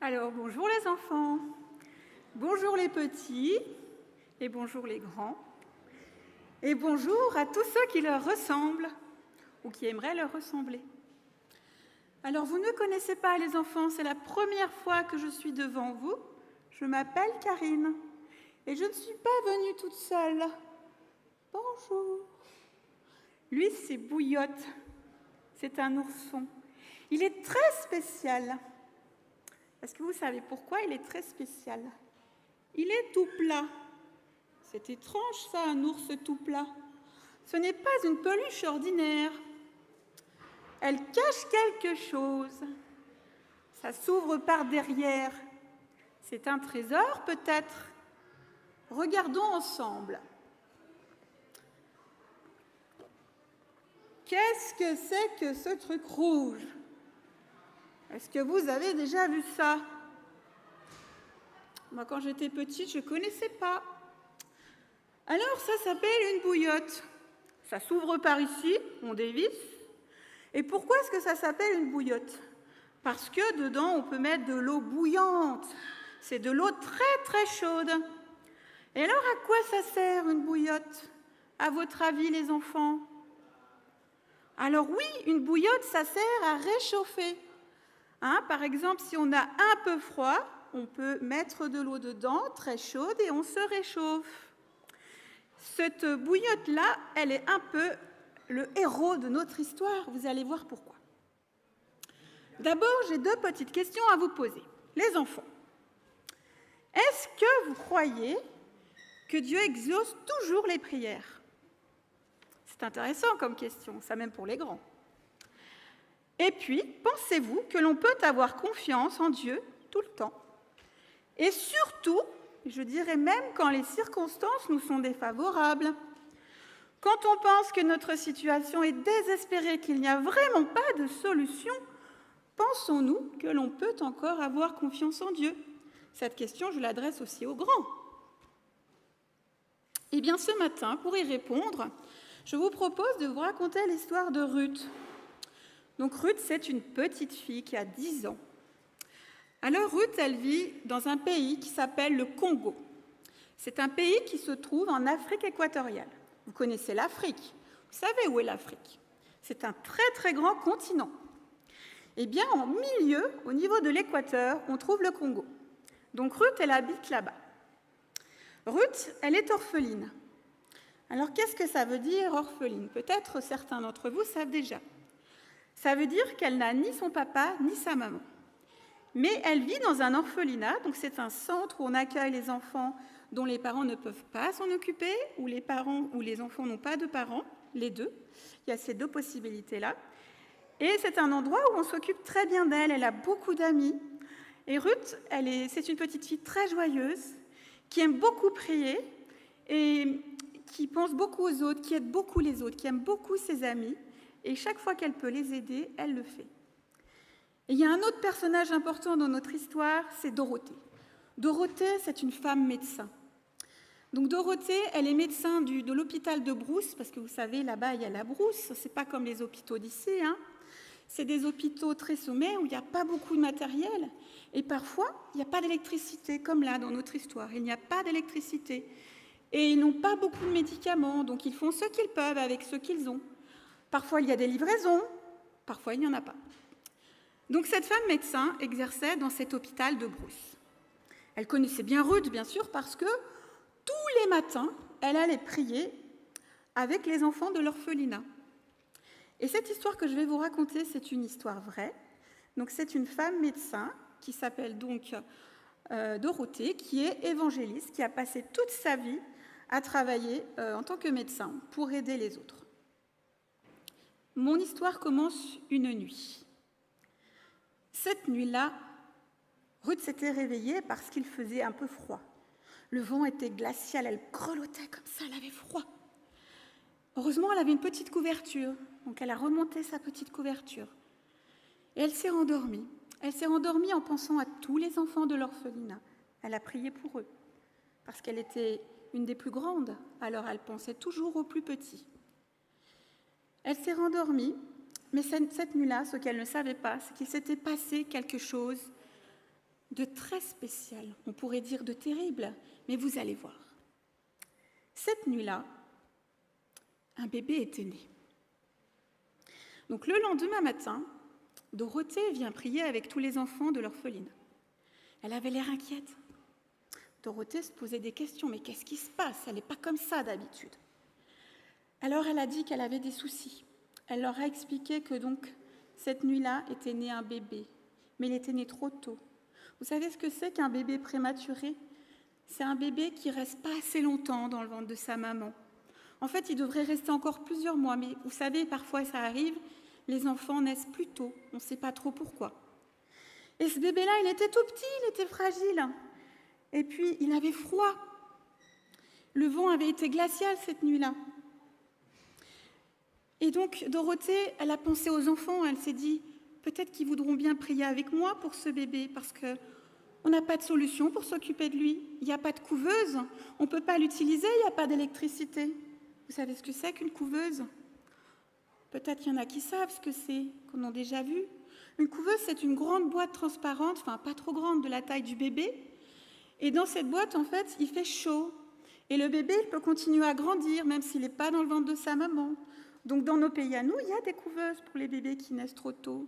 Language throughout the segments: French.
Alors, bonjour les enfants, bonjour les petits et bonjour les grands. Et bonjour à tous ceux qui leur ressemblent ou qui aimeraient leur ressembler. Alors, vous ne connaissez pas les enfants, c'est la première fois que je suis devant vous. Je m'appelle Karine et je ne suis pas venue toute seule. Bonjour. Lui, c'est Bouillotte. C'est un ourson. Il est très spécial. Est-ce que vous savez pourquoi il est très spécial? Il est tout plat. C'est étrange ça, un ours tout plat. Ce n'est pas une peluche ordinaire. Elle cache quelque chose. Ça s'ouvre par derrière. C'est un trésor peut-être. Regardons ensemble. Qu'est-ce que c'est que ce truc rouge? Est-ce que vous avez déjà vu ça? Moi, quand j'étais petite, je ne connaissais pas. Alors, ça s'appelle une bouillotte. Ça s'ouvre par ici, on dévisse. Et pourquoi est-ce que ça s'appelle une bouillotte? Parce que dedans, on peut mettre de l'eau bouillante. C'est de l'eau très, très chaude. Et alors, à quoi ça sert une bouillotte? À votre avis, les enfants? Alors oui, une bouillotte, ça sert à réchauffer. Par exemple, si on a un peu froid, on peut mettre de l'eau dedans, très chaude, et on se réchauffe. Cette bouillotte-là, elle est un peu le héros de notre histoire. Vous allez voir pourquoi. D'abord, j'ai deux petites questions à vous poser. Les enfants, est-ce que vous croyez que Dieu exauce toujours les prières? C'est intéressant comme question, ça même pour les grands. Et puis, pensez-vous que l'on peut avoir confiance en Dieu tout le temps? Et surtout, je dirais même quand les circonstances nous sont défavorables. Quand on pense que notre situation est désespérée, qu'il n'y a vraiment pas de solution, pensons-nous que l'on peut encore avoir confiance en Dieu? Cette question, je l'adresse aussi aux grands. Eh bien, ce matin, pour y répondre, je vous propose de vous raconter l'histoire de Ruth. Donc Ruth, c'est une petite fille qui a 10 ans. Alors Ruth, elle vit dans un pays qui s'appelle le Congo. C'est un pays qui se trouve en Afrique équatoriale. Vous connaissez l'Afrique. Vous savez où est l'Afrique? C'est un très très grand continent. Eh bien, en milieu, au niveau de l'équateur, on trouve le Congo. Donc Ruth, elle habite là-bas. Ruth, elle est orpheline. Alors qu'est-ce que ça veut dire orpheline? Peut-être certains d'entre vous savent déjà. Ça veut dire qu'elle n'a ni son papa ni sa maman. Mais elle vit dans un orphelinat, donc c'est un centre où on accueille les enfants dont les parents ne peuvent pas s'en occuper, ou les enfants n'ont pas de parents, les deux. Il y a ces deux possibilités-là. Et c'est un endroit où on s'occupe très bien d'elle, elle a beaucoup d'amis. Et Ruth, c'est une petite fille très joyeuse, qui aime beaucoup prier, et qui pense beaucoup aux autres, qui aide beaucoup les autres, qui aime beaucoup ses amis. Et chaque fois qu'elle peut les aider, elle le fait. Et il y a un autre personnage important dans notre histoire, c'est Dorothée. Dorothée, c'est une femme médecin. Donc Dorothée, elle est médecin de l'hôpital de Brousse, parce que vous savez, là-bas, il y a la brousse. Ce n'est pas comme les hôpitaux d'ici. C'est des hôpitaux très sommaires où il n'y a pas beaucoup de matériel. Et parfois, il n'y a pas d'électricité, comme là, dans notre histoire. Il n'y a pas d'électricité. Et ils n'ont pas beaucoup de médicaments, donc ils font ce qu'ils peuvent avec ce qu'ils ont. Parfois, il y a des livraisons, parfois, il n'y en a pas. Donc, cette femme médecin exerçait dans cet hôpital de Brousse. Elle connaissait bien Ruth, bien sûr, parce que tous les matins, elle allait prier avec les enfants de l'orphelinat. Et cette histoire que je vais vous raconter, c'est une histoire vraie. Donc, c'est une femme médecin qui s'appelle donc Dorothée, qui est évangéliste, qui a passé toute sa vie à travailler en tant que médecin pour aider les autres. Mon histoire commence une nuit. Cette nuit-là, Ruth s'était réveillée parce qu'il faisait un peu froid. Le vent était glacial, elle grelottait comme ça, elle avait froid. Heureusement, elle avait une petite couverture, donc elle a remonté sa petite couverture. Et elle s'est rendormie. Elle s'est rendormie en pensant à tous les enfants de l'orphelinat. Elle a prié pour eux, parce qu'elle était une des plus grandes, alors elle pensait toujours aux plus petits. Elle s'est rendormie, mais cette nuit-là, ce qu'elle ne savait pas, c'est qu'il s'était passé quelque chose de très spécial, on pourrait dire de terrible, mais vous allez voir. Cette nuit-là, un bébé était né. Donc le lendemain matin, Dorothée vient prier avec tous les enfants de l'orpheline. Elle avait l'air inquiète. Dorothée se posait des questions, mais qu'est-ce qui se passe? Elle n'est pas comme ça d'habitude. Alors elle a dit qu'elle avait des soucis. Elle leur a expliqué que donc cette nuit-là était né un bébé, mais il était né trop tôt. Vous savez ce que c'est qu'un bébé prématuré? C'est un bébé qui ne reste pas assez longtemps dans le ventre de sa maman. En fait, il devrait rester encore plusieurs mois, mais vous savez, parfois ça arrive, les enfants naissent plus tôt, on ne sait pas trop pourquoi. Et ce bébé-là, il était tout petit, il était fragile. Et puis, il avait froid. Le vent avait été glacial cette nuit-là. Et donc, Dorothée, elle a pensé aux enfants, elle s'est dit, peut-être qu'ils voudront bien prier avec moi pour ce bébé, parce qu'on n'a pas de solution pour s'occuper de lui. Il n'y a pas de couveuse, on ne peut pas l'utiliser, il n'y a pas d'électricité. Vous savez ce que c'est qu'une couveuse? Peut-être qu'il y en a qui savent ce que c'est, qu'on a déjà vu. Une couveuse, c'est une grande boîte transparente, enfin pas trop grande, de la taille du bébé. Et dans cette boîte, en fait, il fait chaud. Et le bébé, il peut continuer à grandir, même s'il n'est pas dans le ventre de sa maman. Donc dans nos pays à nous, il y a des couveuses pour les bébés qui naissent trop tôt.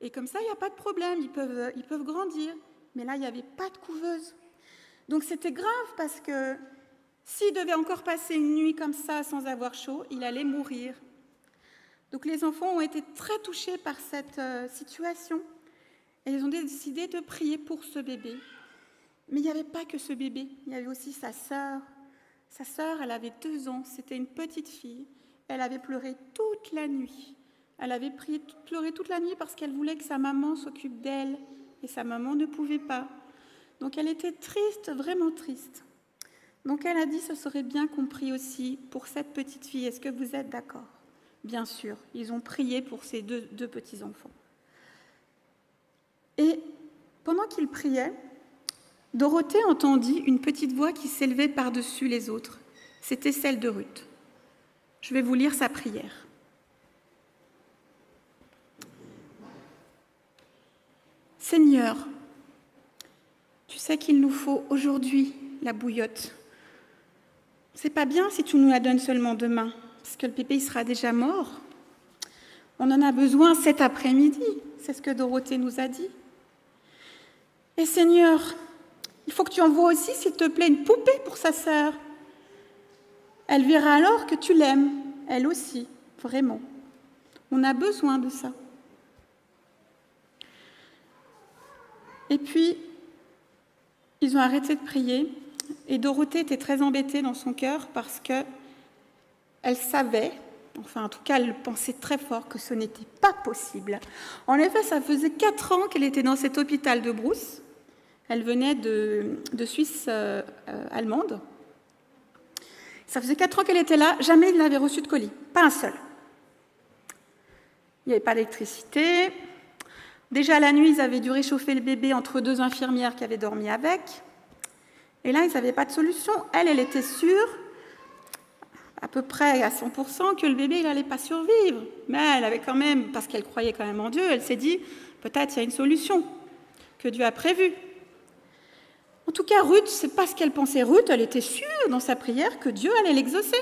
Et comme ça, il n'y a pas de problème, ils peuvent grandir. Mais là, il n'y avait pas de couveuse. Donc c'était grave parce que s'il devait encore passer une nuit comme ça sans avoir chaud, il allait mourir. Donc les enfants ont été très touchés par cette situation et ils ont décidé de prier pour ce bébé. Mais il n'y avait pas que ce bébé, il y avait aussi sa sœur. Sa sœur, elle avait 2 ans, c'était une petite fille. Elle avait pleuré toute la nuit. Elle avait pleuré toute la nuit parce qu'elle voulait que sa maman s'occupe d'elle et sa maman ne pouvait pas. Donc elle était triste, vraiment triste. Donc elle a dit, ce serait bien qu'on prie aussi pour cette petite fille. Est-ce que vous êtes d'accord? Bien sûr, ils ont prié pour ces deux petits-enfants. Et pendant qu'ils priaient, Dorothée entendit une petite voix qui s'élevait par-dessus les autres. C'était celle de Ruth. Je vais vous lire sa prière. Seigneur, tu sais qu'il nous faut aujourd'hui la bouillotte. C'est pas bien si tu nous la donnes seulement demain, parce que le bébé il sera déjà mort. On en a besoin cet après-midi, c'est ce que Dorothée nous a dit. Et Seigneur, il faut que tu envoies aussi, s'il te plaît, une poupée pour sa sœur. Elle verra alors que tu l'aimes, elle aussi, vraiment. On a besoin de ça. Et puis, ils ont arrêté de prier, et Dorothée était très embêtée dans son cœur parce qu'elle savait, enfin en tout cas elle pensait très fort que ce n'était pas possible. En effet, ça faisait 4 ans qu'elle était dans cet hôpital de Brousse. Elle venait de Suisse allemande. Ça faisait 4 ans qu'elle était là, jamais il n'avait reçu de colis, pas un seul. Il n'y avait pas d'électricité. Déjà la nuit, ils avaient dû réchauffer le bébé entre 2 infirmières qui avaient dormi avec. Et là, ils n'avaient pas de solution. Elle était sûre, à peu près à 100%, que le bébé il n'allait pas survivre. Mais elle avait quand même, parce qu'elle croyait quand même en Dieu, elle s'est dit, peut-être il y a une solution que Dieu a prévue. En tout cas, Ruth, c'est pas ce qu'elle pensait. Ruth, elle était sûre dans sa prière que Dieu allait l'exaucer.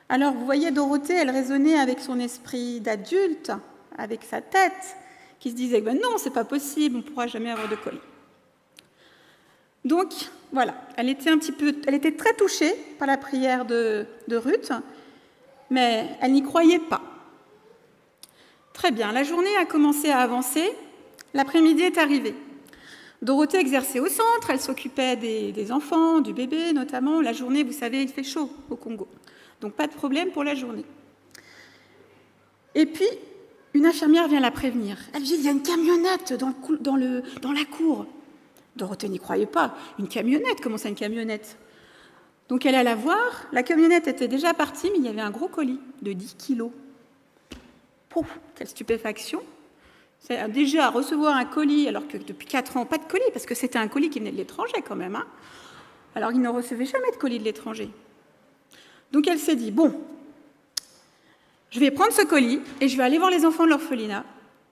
Alors, vous voyez, Dorothée, elle raisonnait avec son esprit d'adulte, avec sa tête, qui se disait, ben non, c'est pas possible, on ne pourra jamais avoir de colis. Donc, voilà, elle était très touchée par la prière de Ruth, mais elle n'y croyait pas. Très bien, la journée a commencé à avancer, l'après-midi est arrivé. Dorothée exerçait au centre, elle s'occupait des enfants, du bébé notamment. La journée, vous savez, il fait chaud au Congo, donc pas de problème pour la journée. Et puis, une infirmière vient la prévenir. Elle dit, il y a une camionnette dans la cour. Dorothée n'y croyait pas. Une camionnette, comment ça une camionnette? Donc elle alla voir, la camionnette était déjà partie, mais il y avait un gros colis de 10 kilos. Pouf, quelle stupéfaction! C'est déjà recevoir un colis, alors que depuis 4 ans, pas de colis, parce que c'était un colis qui venait de l'étranger quand même. Hein. Alors il ne recevait jamais de colis de l'étranger. Donc elle s'est dit, bon, je vais prendre ce colis et je vais aller voir les enfants de l'orphelinat.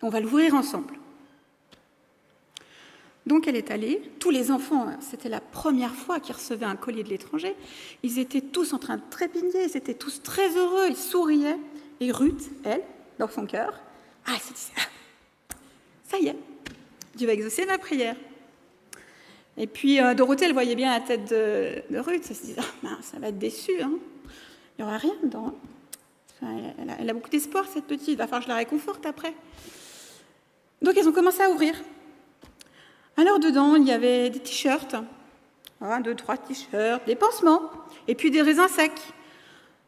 On va l'ouvrir ensemble. Donc elle est allée, tous les enfants, c'était la première fois qu'ils recevaient un colis de l'étranger, ils étaient tous en train de trépigner, ils étaient tous très heureux, ils souriaient. Et Ruth, elle, dans son cœur, elle se disait, ça y est, Dieu va exaucer ma prière. Et puis Dorothée, elle voyait bien la tête de Ruth, elle se disait, ça va être déçu, hein. Il n'y aura rien dedans. Hein. Enfin, elle a beaucoup d'espoir, cette petite, il va falloir que je la réconforte après. Donc elles ont commencé à ouvrir. Alors dedans, il y avait des t-shirts, 1, 2, 3 t-shirts, des pansements, et puis des raisins secs.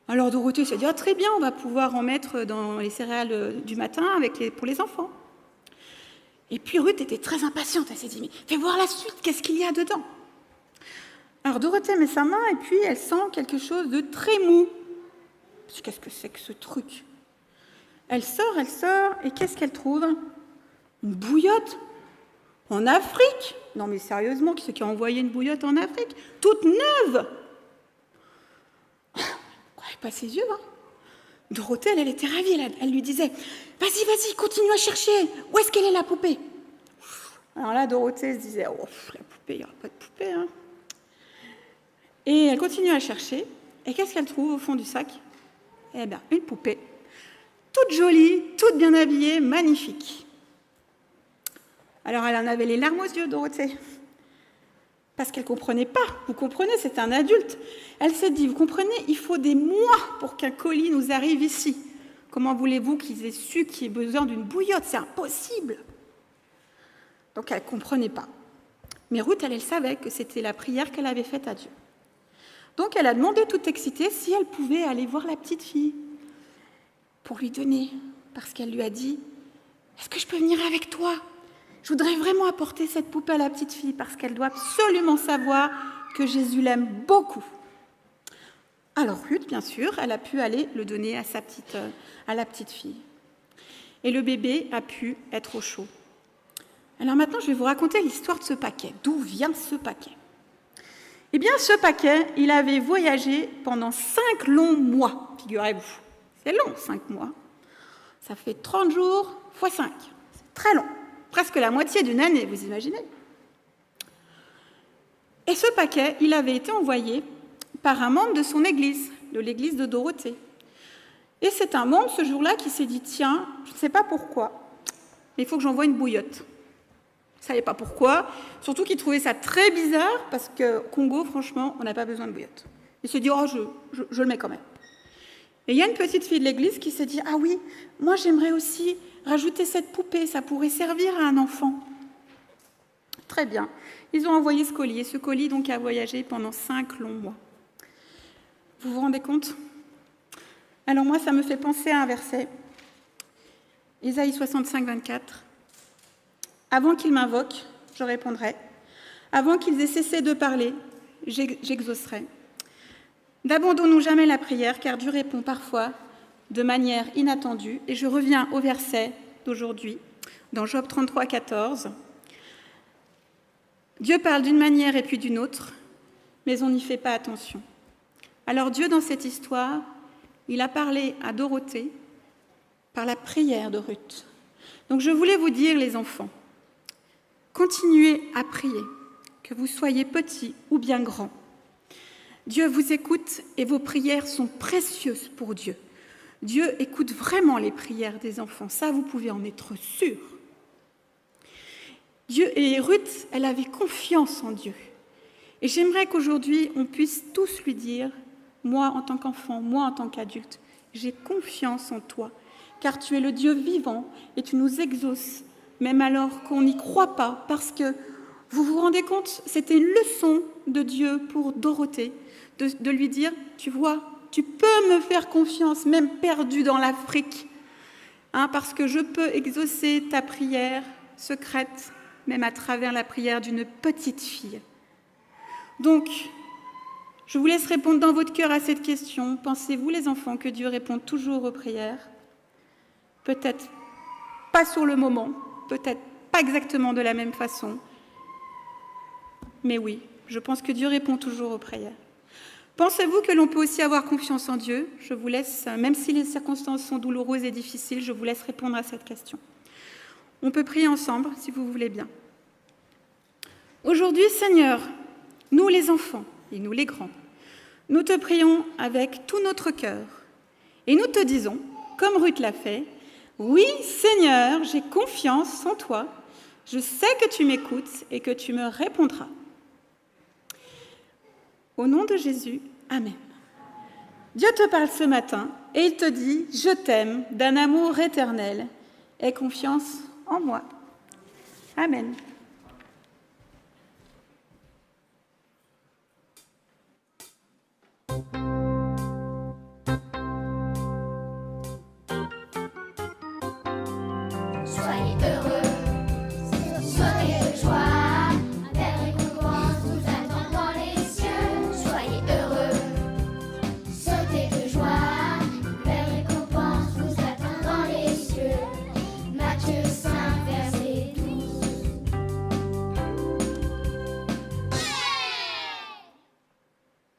Alors Dorothée s'est dit, très bien, on va pouvoir en mettre dans les céréales du matin pour les enfants. Et puis Ruth était très impatiente, elle s'est dit, mais fais voir la suite, qu'est-ce qu'il y a dedans? Alors Dorothée met sa main et puis elle sent quelque chose de très mou. Qu'est-ce que c'est que ce truc? Elle sort, et qu'est-ce qu'elle trouve? Une bouillotte en Afrique? Non mais sérieusement, qui c'est qui a envoyé une bouillotte en Afrique? Toute neuve! Elle pas ses yeux, hein. Dorothée, elle était ravie, elle lui disait, vas-y, continue à chercher, où est-ce qu'elle est la poupée? Alors là, Dorothée se disait, la poupée, il n'y aura pas de poupée, hein. Et elle continue à chercher, et qu'est-ce qu'elle trouve au fond du sac? Eh bien, une poupée, toute jolie, toute bien habillée, magnifique. Alors elle en avait les larmes aux yeux, Dorothée, parce qu'elle ne comprenait pas. Vous comprenez, c'est un adulte. Elle s'est dit, vous comprenez, il faut des mois pour qu'un colis nous arrive ici. Comment voulez-vous qu'ils aient su qu'il y ait besoin d'une bouillotte? C'est impossible. Donc elle ne comprenait pas. Mais Ruth, elle savait que c'était la prière qu'elle avait faite à Dieu. Donc elle a demandé toute excitée si elle pouvait aller voir la petite fille pour lui donner. Parce qu'elle lui a dit, est-ce que je peux venir avec toi? Je voudrais vraiment apporter cette poupée à la petite fille parce qu'elle doit absolument savoir que Jésus l'aime beaucoup. Alors Ruth, bien sûr, elle a pu aller le donner à la petite fille. Et le bébé a pu être au chaud. Alors maintenant, je vais vous raconter l'histoire de ce paquet. D'où vient ce paquet? Eh bien, ce paquet, il avait voyagé pendant 5 longs mois, figurez-vous. C'est long, 5 mois. Ça fait 30 jours x 5. C'est très long. Presque la moitié d'une année, vous imaginez? Et ce paquet, il avait été envoyé par un membre de son église, de l'église de Dorothée. Et c'est un membre, ce jour-là, qui s'est dit, tiens, je ne sais pas pourquoi, mais il faut que j'envoie une bouillotte. Il ne savait pas pourquoi, surtout qu'il trouvait ça très bizarre, parce que Congo, franchement, on n'a pas besoin de bouillotte. Il s'est dit, je le mets quand même. Et il y a une petite fille de l'église qui s'est dit, ah oui, moi j'aimerais aussi rajouter cette poupée, ça pourrait servir à un enfant. Très bien. Ils ont envoyé ce colis. Et ce colis donc a voyagé pendant 5 longs mois. Vous vous rendez compte? Alors moi, ça me fait penser à un verset. Ésaïe 65, 24. Avant qu'ils m'invoquent, je répondrai. Avant qu'ils aient cessé de parler, j'exaucerai. N'abandonnons jamais la prière, car Dieu répond parfois de manière inattendue. Et je reviens au verset d'aujourd'hui, dans Job 33, 14. Dieu parle d'une manière et puis d'une autre, mais on n'y fait pas attention. Alors Dieu, dans cette histoire, il a parlé à Dorothée par la prière de Ruth. Donc je voulais vous dire, les enfants, continuez à prier, que vous soyez petits ou bien grands. Dieu vous écoute et vos prières sont précieuses pour Dieu. Dieu écoute vraiment les prières des enfants, ça vous pouvez en être sûr. Dieu et Ruth, elle avait confiance en Dieu. Et j'aimerais qu'aujourd'hui, on puisse tous lui dire, moi en tant qu'enfant, moi en tant qu'adulte, j'ai confiance en toi, car tu es le Dieu vivant et tu nous exauces, même alors qu'on n'y croit pas, parce que, vous vous rendez compte, c'était une leçon de Dieu pour Dorothée, de lui dire, tu vois, tu peux me faire confiance, même perdu dans l'Afrique, parce que je peux exaucer ta prière secrète, même à travers la prière d'une petite fille. Donc, je vous laisse répondre dans votre cœur à cette question. Pensez-vous, les enfants, que Dieu répond toujours aux prières? Peut-être pas sur le moment, peut-être pas exactement de la même façon, mais oui, je pense que Dieu répond toujours aux prières. Pensez-vous que l'on peut aussi avoir confiance en Dieu? Je vous laisse, même si les circonstances sont douloureuses et difficiles, je vous laisse répondre à cette question. On peut prier ensemble, si vous voulez bien. Aujourd'hui, Seigneur, nous les enfants et nous les grands, nous te prions avec tout notre cœur et nous te disons, comme Ruth l'a fait, « Oui, Seigneur, j'ai confiance en toi, je sais que tu m'écoutes et que tu me répondras. » Au nom de Jésus, Amen. Dieu te parle ce matin et il te dit « Je t'aime d'un amour éternel. Aie confiance en moi. » Amen.